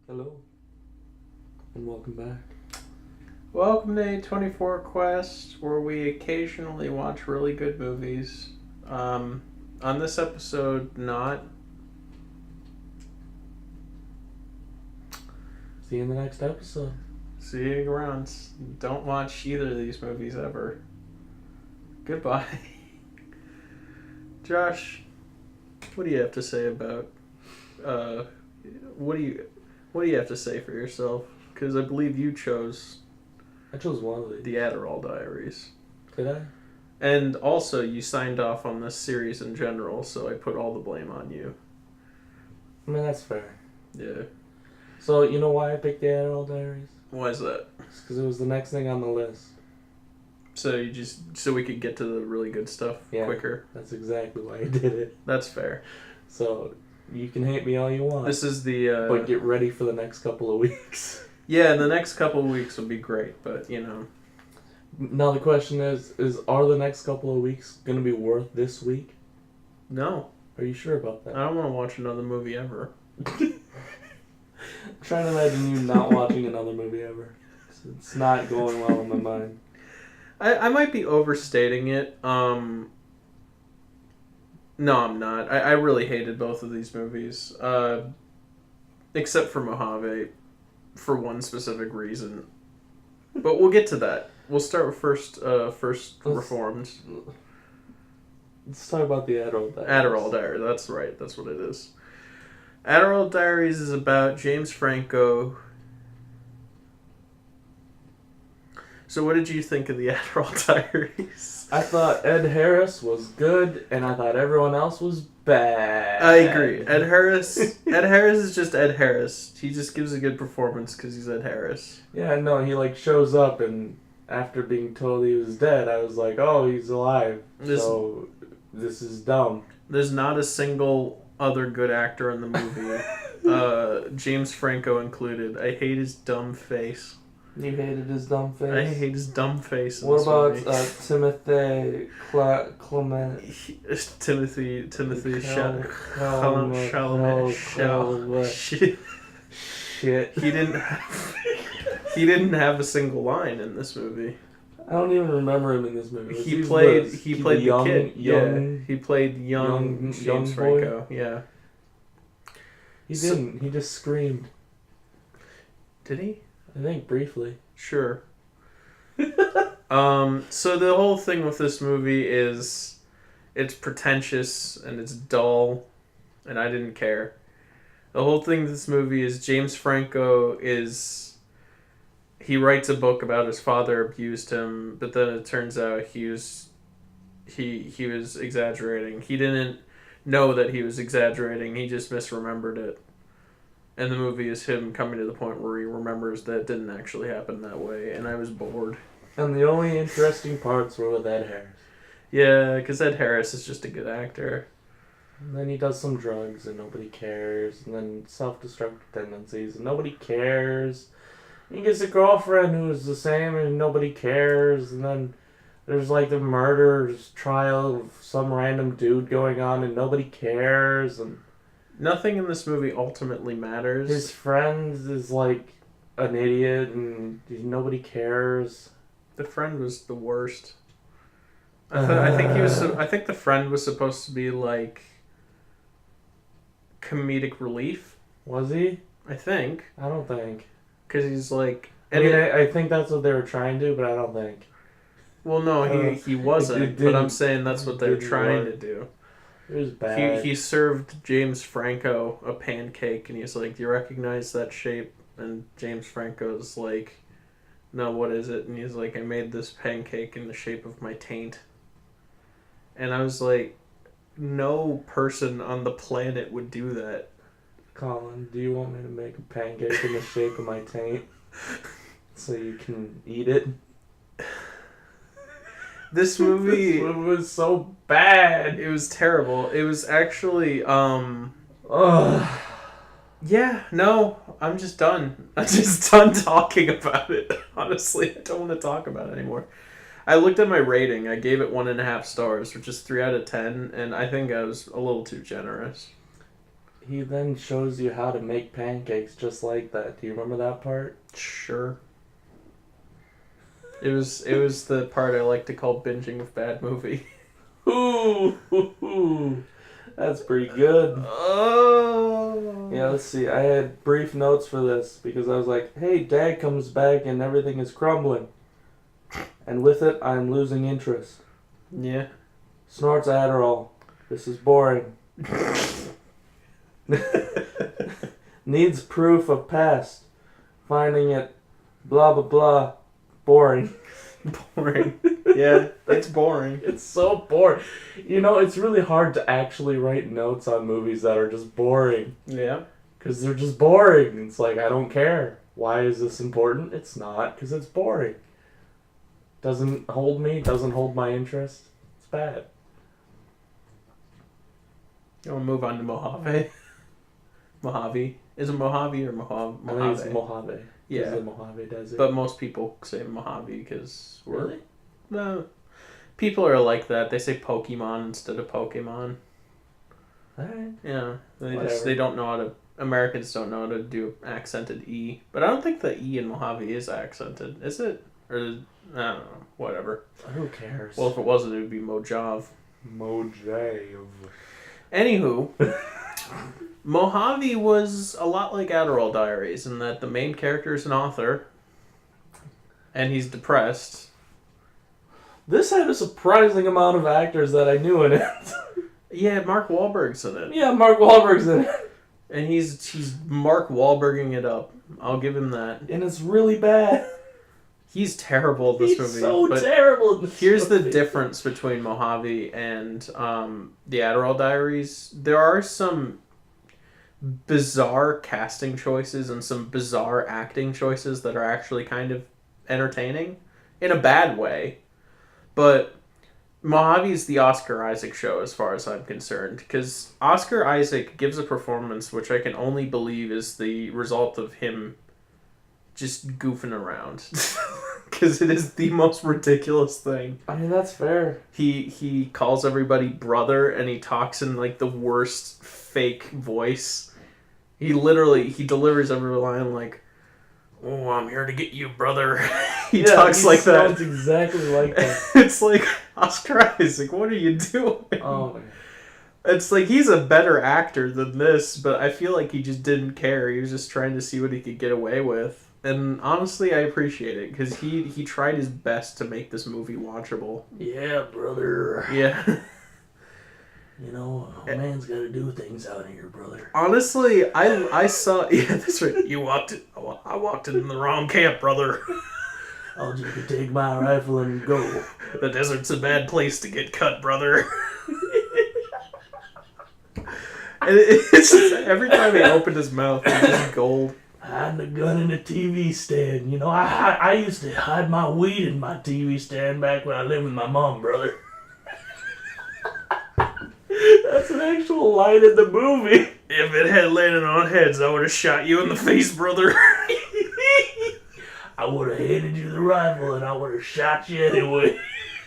Hello, and welcome back. Welcome to A24 Quest, where we occasionally watch really good movies. On this episode, not. See you in the next episode. See you around. Don't watch either of these movies ever. Goodbye. Josh, what do you have to say about? What do you have to say for yourself? Because I believe you chose I chose one of these. the Adderall Diaries. Did I? And also, you signed off on this series in general, so I put all the blame on you. I mean, that's fair. Yeah. So, you know why I picked the Adderall Diaries? Why is that? It's because it was the next thing on the list. So we could get to the really good stuff quicker. That's exactly why I did it. That's fair. So, you can hate me all you want. This is the... but get ready for the next couple of weeks. Yeah, the next couple of weeks will be great, but, you know... Now the question is are the next couple of weeks going to be worth this week? No. Are you sure about that? I don't want to watch another movie ever. I'm trying to imagine you not watching another movie ever. It's not going well in my mind. I might be overstating it. No, I'm not. I really hated both of these movies. Except for Mojave, for one specific reason. But we'll get to that. We'll start with first Reformed. Let's talk about the Adderall Diaries. Adderall Diaries, that's right. That's what it is. Adderall Diaries is about James Franco. So what did you think of the Adderall Diaries? I thought Ed Harris was good, and I thought everyone else was bad. I agree. Ed Harris is just Ed Harris. He just gives a good performance because he's Ed Harris. Yeah, no, he shows up, and after being told he was dead, I was like, oh, he's alive. So this is dumb. There's not a single other good actor in the movie, James Franco included. I hate his dumb face. You hated his dumb face? I hate his dumb face. What about Timothy Clement? Timothy Chalamet. Shit. He didn't have a single line in this movie. I don't even remember him in this movie. He played the young, kid. Young, he played young James Franco. Yeah. He didn't. He just screamed. Did he? I think briefly. Sure. So the whole thing with this movie is it's pretentious and it's dull, and I didn't care. The whole thing with this movie is James Franco he writes a book about his father abused him, but then it turns out he was exaggerating. He didn't know that he was exaggerating. He just misremembered it. And the movie is him coming to the point where he remembers that it didn't actually happen that way, and I was bored. And the only interesting parts were with Ed Harris. Yeah, because Ed Harris is just a good actor. And then he does some drugs and nobody cares, and then self-destructive tendencies and nobody cares. He gets a girlfriend who's the same and nobody cares, and then there's like the murder trial of some random dude going on and nobody cares, and nothing in this movie ultimately matters. His friend is like an idiot and nobody cares. The friend was the worst. I think the friend was supposed to be like comedic relief. Was he? I think. I don't think. Because he's like... I think that's what they were trying to, but I don't think. Well, no, he wasn't, but I'm saying that's what they're trying to do. It was bad. He served James Franco a pancake, and he's like, do you recognize that shape? And James Franco's like, no, what is it? And he's like, I made this pancake in the shape of my taint. And I was like, no person on the planet would do that. Colin, do you want me to make a pancake in the shape of my taint so you can eat it? This movie was so bad. It was terrible. It was actually yeah, no, I'm just done. I'm just done talking about it. Honestly, I don't want to talk about it anymore. I looked at my rating. I gave it 1.5 stars, which is 3 out of 10, and I think I was a little too generous. he then shows you how to make pancakes just like that. Do you remember that part? Sure. It was the part I like to call binging of bad movie. Ooh, that's pretty good. Oh. Yeah, let's see. I had brief notes for this because I was like, hey, Dad comes back and everything is crumbling. And with it, I'm losing interest. Yeah. Snorts Adderall. This is boring. Needs proof of past. Finding it, blah, blah, blah. Boring. Boring. Yeah, it's boring. It's so boring. You know, it's really hard to actually write notes on movies that are just boring. Yeah. Because they're just boring. It's like, I don't care. Why is this important? It's not, because it's boring. Doesn't hold me, doesn't hold my interest. It's bad. You want to move on to Mojave? Mojave. Is it Mojave or Mojave? I think it's Mojave. Yeah. It's the Mojave Desert. But most people say Mojave because Really? No. People are like that. They say Pokemon instead of Pokemon. Alright. Yeah. Whatever. They don't know how to... Americans don't know how to do accented E. But I don't think the E in Mojave is accented. Is it? Or... I don't know. Whatever. Who cares? Well, if it wasn't, it would be Mojave. Mojave. Anywho, Mojave was a lot like Adderall Diaries in that the main character is an author, and he's depressed. This had a surprising amount of actors that I knew in it. Yeah, Mark Wahlberg's in it. Yeah, Mark Wahlberg's in it. And he's Mark Wahlberging it up. I'll give him that. And it's really bad. He's terrible at this He's movie. so but terrible at this here's movie. the difference between Mojave and the Adderall Diaries. There are some bizarre casting choices and some bizarre acting choices that are actually kind of entertaining in a bad way. But Mojave's the Oscar Isaac show as far as I'm concerned, because Oscar Isaac gives a performance which I can only believe is the result of him just goofing around. Because it is the most ridiculous thing. I mean, that's fair. He calls everybody brother, and he talks in like the worst fake voice. He delivers every line like, "Oh, I'm here to get you, brother." He talks like that. Sounds exactly like that. It's like, Oscar Isaac, what are you doing? Oh my. It's like he's a better actor than this, but I feel like he just didn't care. He was just trying to see what he could get away with. And honestly, I appreciate it, because he tried his best to make this movie watchable. Yeah, brother. Yeah. You know, a man's got to do things out here, brother. Honestly, I saw... Yeah, that's right. I walked in the wrong camp, brother. I'll just take my rifle and go. The desert's a bad place to get cut, brother. And it's just, every time he opened his mouth, it was just gold. Hiding the gun in the TV stand. You know, I used to hide my weed in my TV stand back when I lived with my mom, brother. That's an actual line in the movie. If it had landed on heads, I would have shot you in the face, brother. I would have handed you the rifle and I would have shot you anyway.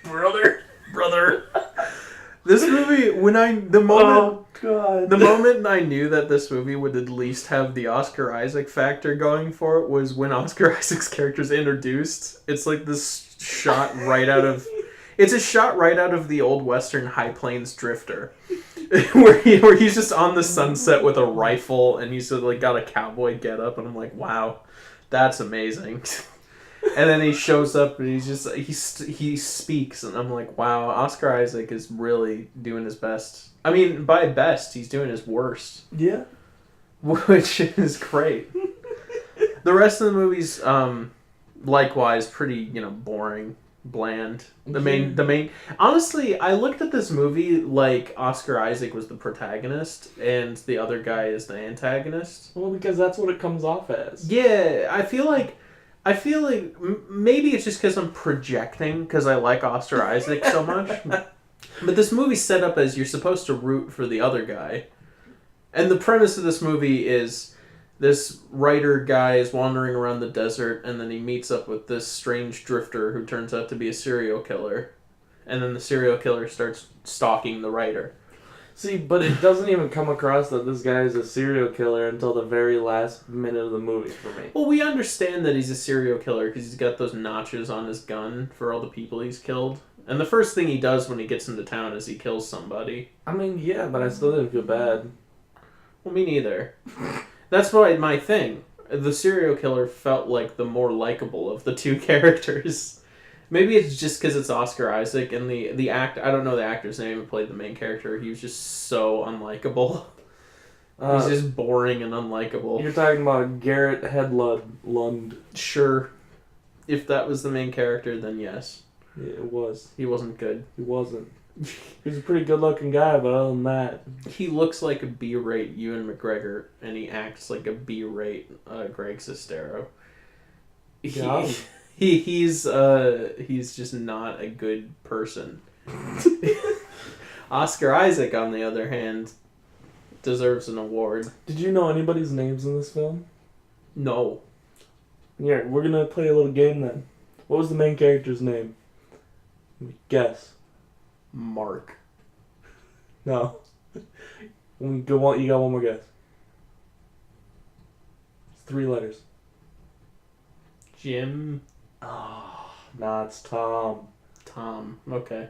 Brother. This movie, the God. moment I knew that this movie would at least have the Oscar Isaac factor going for it was when Oscar Isaac's character's introduced. It's like this shot right out of... It's a shot right out of the old Western High Plains Drifter. where he's just on the sunset with a rifle and he's like got a cowboy getup, and I'm like, wow, that's amazing. And then he shows up and he speaks, and I'm like, wow, Oscar Isaac is really doing his best. I mean, by best, he's doing his worst. Yeah. Which is great. The rest of the movie's likewise pretty, boring, bland. The main honestly, I looked at this movie like Oscar Isaac was the protagonist and the other guy is the antagonist. Well, because that's what it comes off as. Yeah, I feel like maybe it's just because I'm projecting because I like Oscar Isaac so much. But this movie's set up as you're supposed to root for the other guy. And the premise of this movie is this writer guy is wandering around the desert, and then he meets up with this strange drifter who turns out to be a serial killer. And then the serial killer starts stalking the writer. See, but it doesn't even come across that this guy is a serial killer until the very last minute of the movie for me. Well, we understand that he's a serial killer because he's got those notches on his gun for all the people he's killed. And the first thing he does when he gets into town is he kills somebody. I mean, yeah, but I still didn't feel bad. Well, me neither. That's my thing. The serial killer felt like the more likable of the two characters. Maybe it's just because it's Oscar Isaac and the act. I don't know the actor's name who played the main character. He was just so unlikable. He's just boring and unlikable. You're talking about Garrett Hedlund. Sure. If that was the main character, then yes. Yeah, it was. He wasn't good. He wasn't. He was a pretty good-looking guy, but other than that... He looks like a B-rate Ewan McGregor, and he acts like a B-rate Greg Sestero. Yeah. He's just not a good person. Oscar Isaac, on the other hand, deserves an award. Did you know anybody's names in this film? No. Yeah, we're gonna play a little game then. What was the main character's name? Guess. Mark. No. You got one more guess. It's 3 letters. Jim. Oh, nah, it's Tom. Tom. Okay.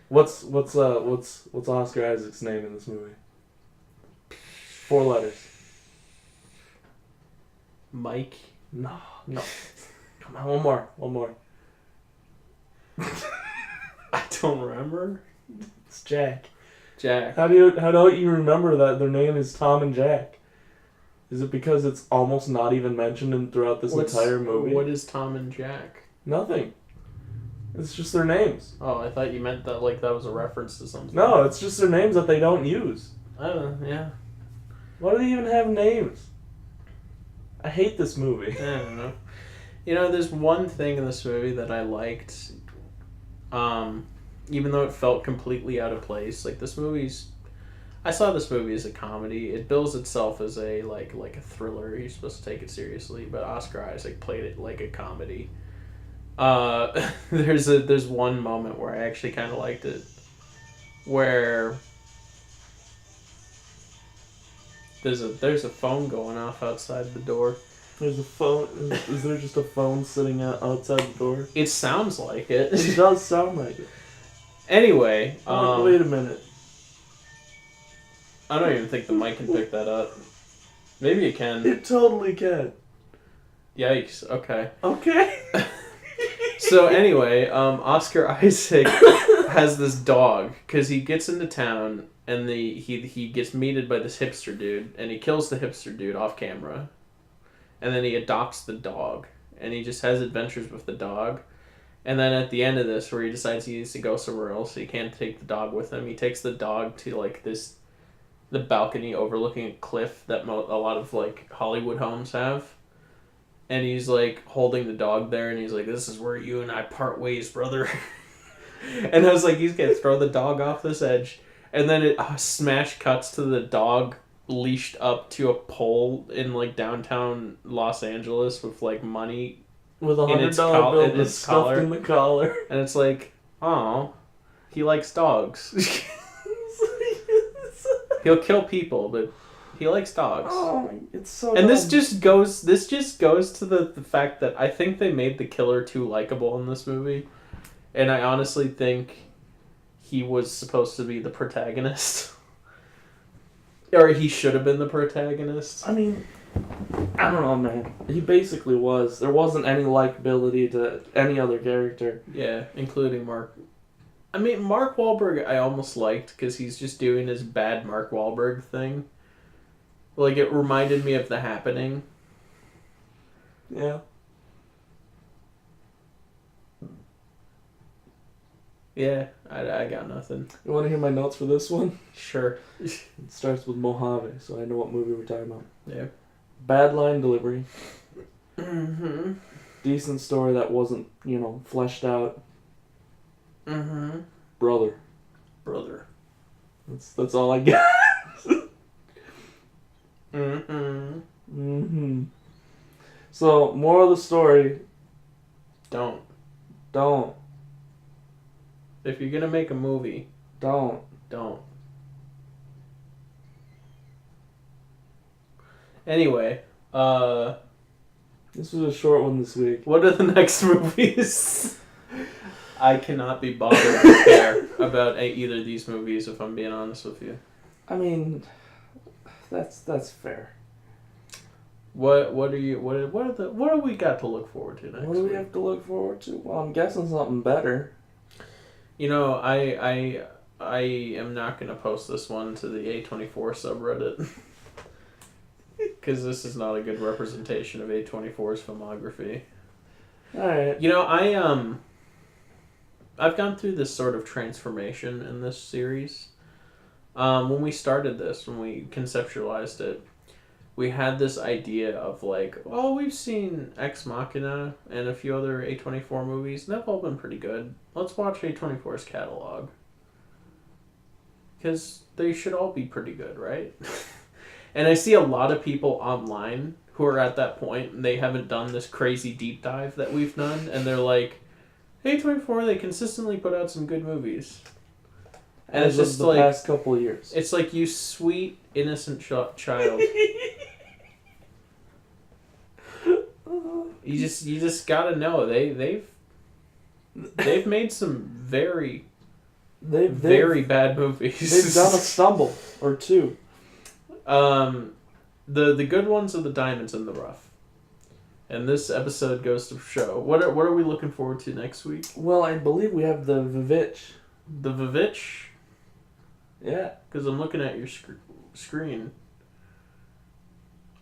What's Oscar Isaac's name in this movie? 4 letters. Mike. No. Come on, one more. I don't remember. It's Jack. Jack. How don't you remember that their name is Tom and Jack? Is it because it's almost not even mentioned throughout this entire movie? What is Tom and Jack? Nothing. It's just their names. Oh, I thought you meant that like that was a reference to something. No, it's just their names that they don't use. I don't know, yeah. Why do they even have names? I hate this movie. I don't know. You know, there's one thing in this movie that I liked, even though it felt completely out of place. Like I saw this movie as a comedy. It bills itself as a like a thriller. You're supposed to take it seriously, but Oscar Isaac played it like a comedy. There's one moment where I actually kind of liked it, where there's a phone going off outside the door. There's a phone. Is there just a phone sitting outside the door? It sounds like it. It does sound like it. Anyway, wait a minute. I don't even think the mic can pick that up. Maybe it can. It totally can. Yikes. Okay. Okay. So anyway, Oscar Isaac has this dog because he gets into town and he gets meted by this hipster dude and he kills the hipster dude off camera, and then he adopts the dog and he just has adventures with the dog, and then at the end of this where he decides he needs to go somewhere else, so he can't take the dog with him. He takes the dog to like the balcony overlooking a cliff that a lot of like Hollywood homes have. And he's like holding the dog there, and he's like, "This is where you and I part ways, brother." And I was like, he's gonna throw the dog off this edge, and then it smash cuts to the dog leashed up to a pole in like downtown Los Angeles with like money with $100 bill in its stuffed in the collar, and it's like, oh, he likes dogs. He'll kill people, but he likes dogs. Oh, it's so. And dumb. this just goes to the fact that I think they made the killer too likable in this movie, and I honestly think he was supposed to be the protagonist, or he should have been the protagonist. I mean, I don't know, man. He basically was. There wasn't any likability to any other character. Yeah, including Mark. I mean, Mark Wahlberg I almost liked because he's just doing his bad Mark Wahlberg thing. Like, it reminded me of The Happening. Yeah. Yeah, I got nothing. You want to hear my notes for this one? Sure. It starts with Mojave, so I know what movie we're talking about. Yeah. Bad line delivery. Mm-hmm. Decent story that wasn't, fleshed out. Mm-hmm. Brother. That's all I got. Mm-hmm. Mm-hmm. So, moral of the story. Don't. Don't. If you're gonna make a movie, Don't. don't. Anyway, This was a short one this week. what are the next movies? I cannot be bothered to care about either of these movies, if I'm being honest with you. I mean, that's fair. What do we got to look forward to next? What do we week? have to look forward to? Well, I'm guessing something better. You know, I am not going to post this one to the A24 subreddit. Because this is not a good representation of A24's filmography. Alright. You know, I've gone through this sort of transformation in this series. When we started this, when we conceptualized it, we had this idea of like, oh, we've seen Ex Machina and a few other A24 movies, and they've all been pretty good. Let's watch A24's catalog. Because they should all be pretty good, right? And I see a lot of people online who are at that point, and they haven't done this crazy deep dive that we've done, and they're like, A24, they consistently put out some good movies. And As it's just of the like, past couple of years. it's like, you sweet, innocent child. You just gotta know, they've made some very bad movies. They've done a stumble or two. The good ones are the diamonds in the rough. And this episode goes to show. What are we looking forward to next week? Well, I believe we have the Vivitch. The Vivitch? Yeah. Because I'm looking at your screen.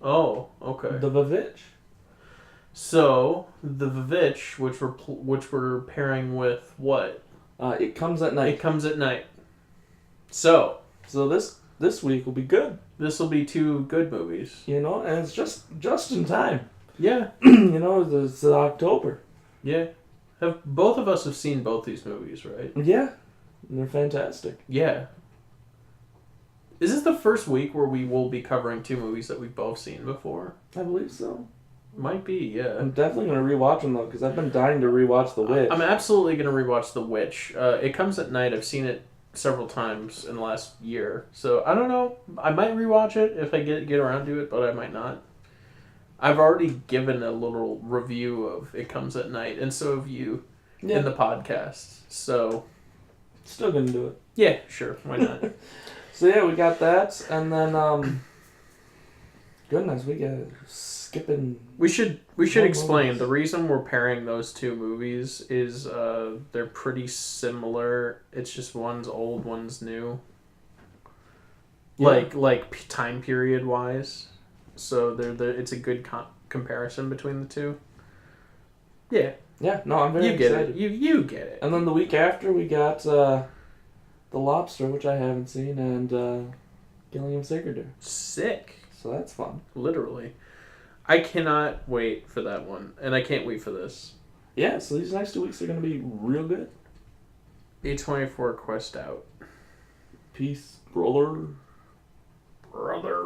Oh, okay. The Vivitch. So, the Vivitch, which we're pairing with what? It Comes at Night. It Comes at Night. So this week will be good. This will be two good movies. You know, and it's just in time. Yeah. You know, it's October. Yeah. Both of us have seen both these movies, right? Yeah. They're fantastic. Yeah. Is this the first week where we will be covering two movies that we've both seen before? I believe so. Might be, yeah. I'm definitely going to rewatch them, though, because I've been dying to rewatch The Witch. I'm absolutely going to rewatch The Witch. It Comes at Night. I've seen it several times in the last year. So, I don't know. I might rewatch it if I get around to it, but I might not. I've already given a little review of It Comes at Night, and so have you in the podcast. So, still going to do it. Yeah, sure. Why not? So, yeah, we got that. And then, goodness, we got skipping... We should explain. Movies. The reason we're pairing those two movies is they're pretty similar. It's just one's old, one's new. Yeah. Like time period wise. So it's a good comparison between the two. Yeah. Yeah, no, I'm very You get excited. it. You get it. And then the week after, we got The Lobster, which I haven't seen, and Gilliam Sigurdur. Sick. So that's fun. Literally. I cannot wait for that one. And I can't wait for this. Yeah, so these next 2 weeks are going to be real good. A24 Quest out. Peace, brother. Brother.